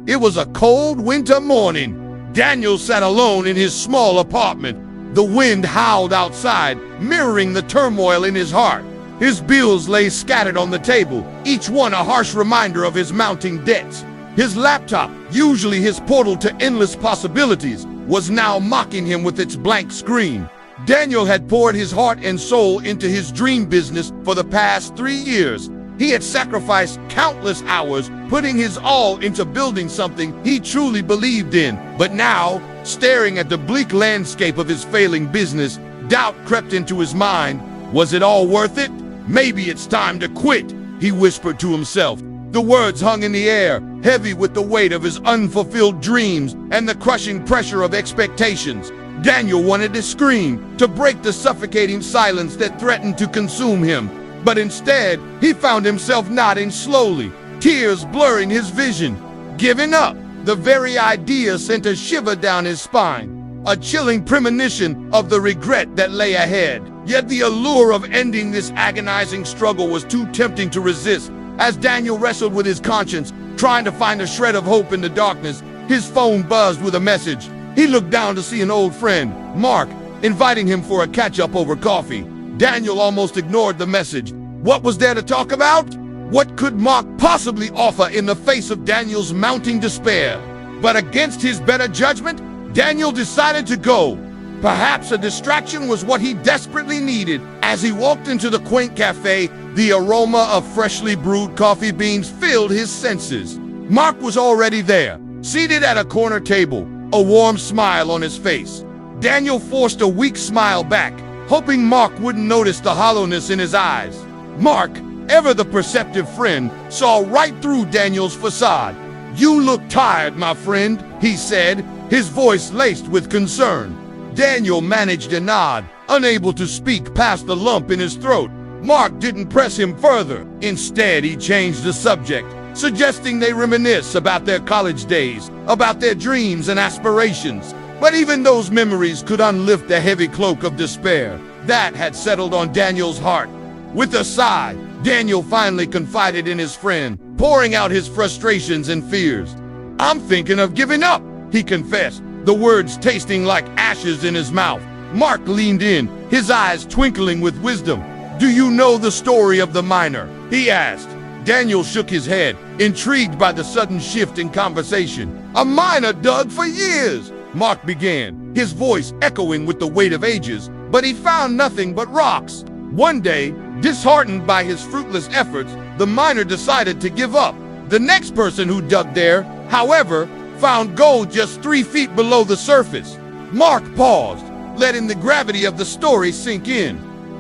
It was a cold winter morning. Daniel sat alone in his small apartment. The wind howled outside, mirroring the turmoil in his heart. His bills lay scattered on the table, each one a harsh reminder of his mounting debts. His laptop, usually his portal to endless possibilities, was now mocking him with its blank screen. Daniel had poured his heart and soul into his dream business for the past 3 years. He had sacrificed countless hours, putting his all into building something he truly believed in. But now, staring at the bleak landscape of his failing business, doubt crept into his mind. Was it all worth it? Maybe it's time to quit, he whispered to himself. The words hung in the air, heavy with the weight of his unfulfilled dreams and the crushing pressure of expectations. Daniel wanted to scream, to break the suffocating silence that threatened to consume him. But instead, he found himself nodding slowly, tears blurring his vision. Giving up, the very idea sent a shiver down his spine, a chilling premonition of the regret that lay ahead. Yet the allure of ending this agonizing struggle was too tempting to resist. As Daniel wrestled with his conscience, trying to find a shred of hope in the darkness, his phone buzzed with a message. He looked down to see an old friend, Mark, inviting him for a catch-up over coffee. Daniel almost ignored the message. What was there to talk about? What could Mark possibly offer in the face of Daniel's mounting despair? But against his better judgment, Daniel decided to go. Perhaps a distraction was what he desperately needed. As he walked into the quaint cafe, the aroma of freshly brewed coffee beans filled his senses. Mark was already there, seated at a corner table, a warm smile on his face. Daniel forced a weak smile back, hoping Mark wouldn't notice the hollowness in his eyes. Mark, ever the perceptive friend, saw right through Daniel's facade. "You look tired, my friend," he said, his voice laced with concern. Daniel managed a nod, unable to speak past the lump in his throat. Mark didn't press him further. Instead, he changed the subject, suggesting they reminisce about their college days, about their dreams and aspirations. But even those memories could unlift the heavy cloak of despair that had settled on Daniel's heart. With a sigh, Daniel finally confided in his friend, pouring out his frustrations and fears. "I'm thinking of giving up," he confessed, the words tasting like ashes in his mouth. Mark leaned in, his eyes twinkling with wisdom. "Do you know the story of the miner?" he asked. Daniel shook his head, intrigued by the sudden shift in conversation. "A miner dug for years," Mark began, his voice echoing with the weight of ages, "but he found nothing but rocks. One day, disheartened by his fruitless efforts, the miner decided to give up. The next person who dug there, however, found gold just 3 feet below the surface." Mark paused, letting the gravity of the story sink in.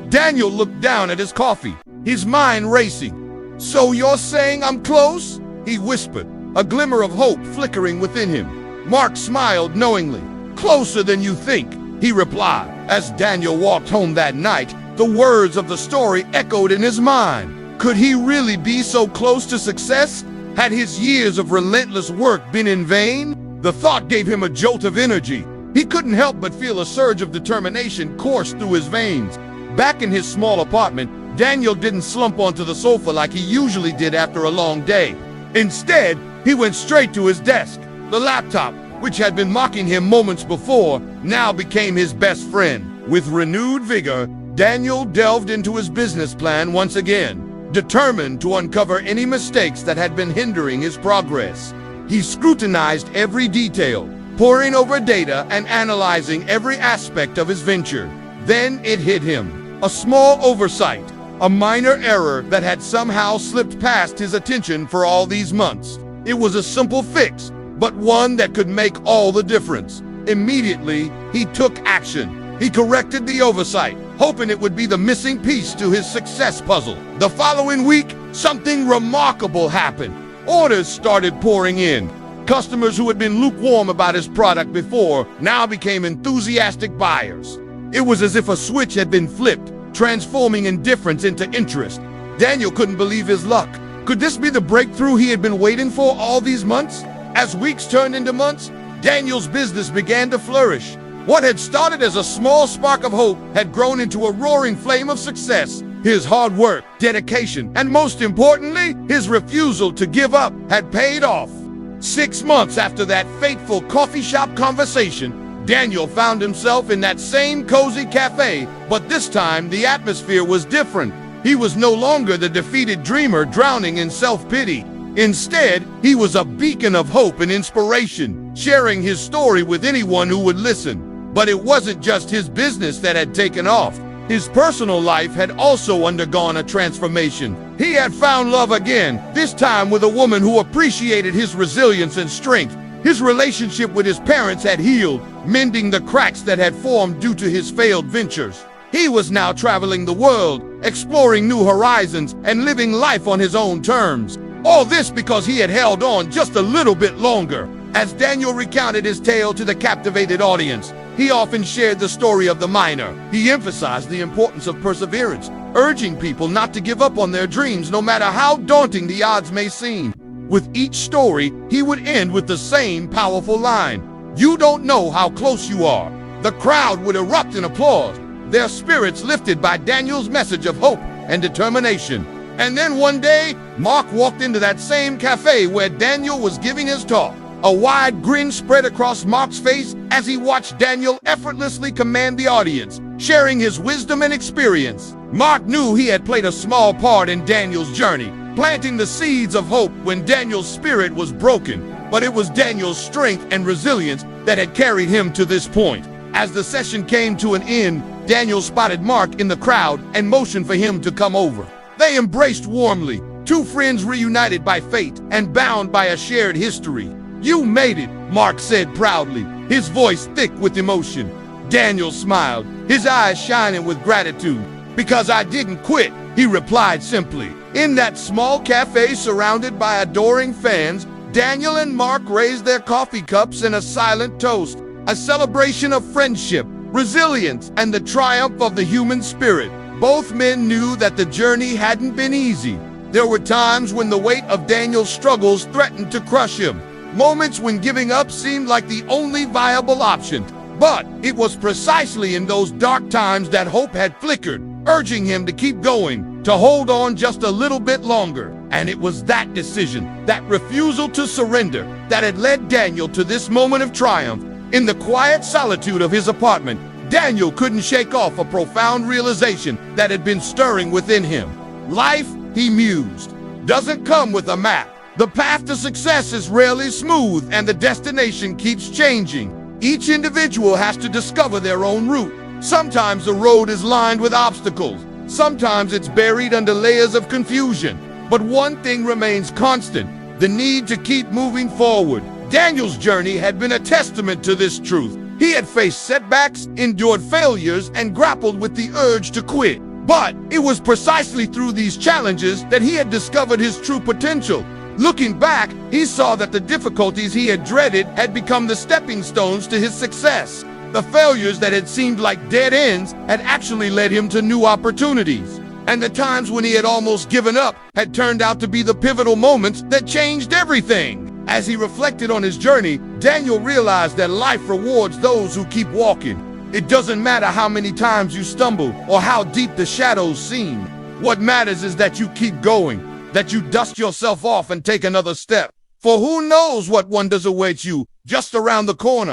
Daniel looked down at his coffee, his mind racing. "So you're saying I'm close?" he whispered, a glimmer of hope flickering within him. Mark smiled knowingly. "Closer than you think," he replied. As Daniel walked home that night, the words of the story echoed in his mind. Could he really be so close to success? Had his years of relentless work been in vain? The thought gave him a jolt of energy. He couldn't help but feel a surge of determination course through his veins. Back in his small apartment, Daniel didn't slump onto the sofa like he usually did after a long day. Instead, he went straight to his desk. The laptop, which had been mocking him moments before, now became his best friend. With renewed vigor, Daniel delved into his business plan once again, determined to uncover any mistakes that had been hindering his progress. He scrutinized every detail, poring over data and analyzing every aspect of his venture. Then it hit him. A small oversight, a minor error that had somehow slipped past his attention for all these months. It was a simple fix, but one that could make all the difference. Immediately, he took action. He corrected the oversight, hoping it would be the missing piece to his success puzzle. The following week, something remarkable happened. Orders started pouring in. Customers who had been lukewarm about his product before now became enthusiastic buyers. It was as if a switch had been flipped, transforming indifference into interest. Daniel couldn't believe his luck. Could this be the breakthrough he had been waiting for all these months? As weeks turned into months, Daniel's business began to flourish. What had started as a small spark of hope had grown into a roaring flame of success. His hard work, dedication, and most importantly, his refusal to give up had paid off. 6 months after that fateful coffee shop conversation, Daniel found himself in that same cozy cafe, but this time the atmosphere was different. He was no longer the defeated dreamer drowning in self-pity. Instead, he was a beacon of hope and inspiration, sharing his story with anyone who would listen. But it wasn't just his business that had taken off. His personal life had also undergone a transformation. He had found love again, this time with a woman who appreciated his resilience and strength. His relationship with his parents had healed, mending the cracks that had formed due to his failed ventures. He was now traveling the world, exploring new horizons, and living life on his own terms. All this because he had held on just a little bit longer. As Daniel recounted his tale to the captivated audience, he often shared the story of the miner. He emphasized the importance of perseverance, urging people not to give up on their dreams no matter how daunting the odds may seem. With each story, he would end with the same powerful line: "You don't know how close you are." The crowd would erupt in applause, their spirits lifted by Daniel's message of hope and determination. And then one day, Mark walked into that same cafe where Daniel was giving his talk. A wide grin spread across Mark's face as he watched Daniel effortlessly command the audience, sharing his wisdom and experience. Mark knew he had played a small part in Daniel's journey, planting the seeds of hope when Daniel's spirit was broken. But it was Daniel's strength and resilience that had carried him to this point. As the session came to an end, Daniel spotted Mark in the crowd and motioned for him to come over. They embraced warmly, two friends reunited by fate and bound by a shared history. "You made it," Mark said proudly, his voice thick with emotion. Daniel smiled, his eyes shining with gratitude. "Because I didn't quit," he replied simply. In that small cafe surrounded by adoring fans, Daniel and Mark raised their coffee cups in a silent toast, a celebration of friendship, resilience, and the triumph of the human spirit. Both men knew that the journey hadn't been easy. There were times when the weight of Daniel's struggles threatened to crush him, moments when giving up seemed like the only viable option. But it was precisely in those dark times that hope had flickered, urging him to keep going, to hold on just a little bit longer. And it was that decision, that refusal to surrender, that had led Daniel to this moment of triumph. In the quiet solitude of his apartment, Daniel couldn't shake off a profound realization that had been stirring within him. Life, he mused, doesn't come with a map. The path to success is rarely smooth, and the destination keeps changing. Each individual has to discover their own route. Sometimes the road is lined with obstacles. Sometimes it's buried under layers of confusion. But one thing remains constant: the need to keep moving forward. Daniel's journey had been a testament to this truth. He had faced setbacks, endured failures, and grappled with the urge to quit. But it was precisely through these challenges that he had discovered his true potential. Looking back, he saw that the difficulties he had dreaded had become the stepping stones to his success. The failures that had seemed like dead ends had actually led him to new opportunities. And the times when he had almost given up had turned out to be the pivotal moments that changed everything. As he reflected on his journey, Daniel realized that life rewards those who keep walking. It doesn't matter how many times you stumble or how deep the shadows seem. What matters is that you keep going, that you dust yourself off and take another step. For who knows what wonders await you just around the corner.